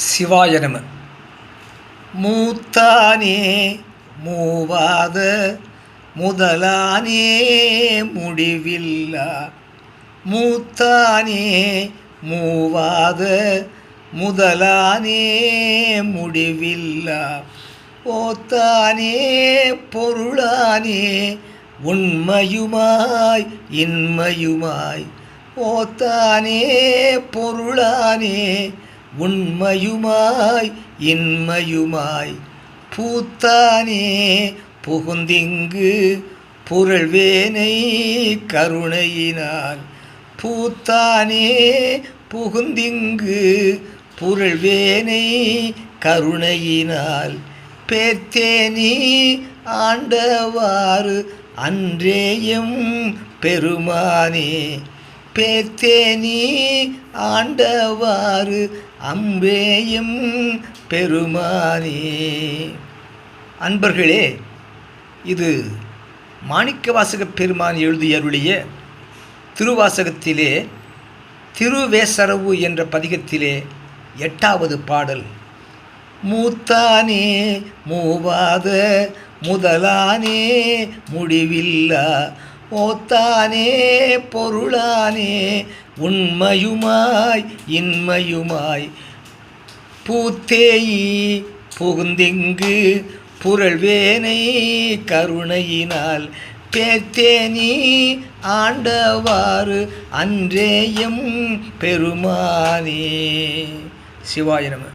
சிவாய நம. மூத்தானே மூவாத முதலானே முடிவில்லா, மூத்தானே மூவாத முதலானே முடிவில்லா, ஓத்தானே பொருளானே உண்மையுமாய் இன்மையுமாய், ஓத்தானே பொருளானே உண்மையுமாய் இன்மையுமாய், பூத்தானே புகுந்திங்கு புரள்வேனை கருணையினால், பூத்தானே புகுந்திங்கு புரள்வேனை கருணையினால், பேர்த்தேனி ஆண்டவாறு அன்றேயும் பெருமானே, பேர்த்தேனி ஆண்டவாறு அம்பேயும் பெருமானே. அன்பர்களே, இது மாணிக்கவாசகப் பெருமான் எழுதியருளிய திருவாசகத்திலே திருவேசரவு என்ற பதிகத்திலே 8வது பாடல். மூத்தானே மூவாத முதலானே முடிவில்லா, ஓத்தானே பொருளானே உண்மையுமாய் இன்மையுமாய், பூத்தேயி புகுந்திங்கு புரள்வேனை கருணையினால், பேர்த்தேனி ஆண்டவாறு அன்றேயும் பெருமானே. சிவாய நம.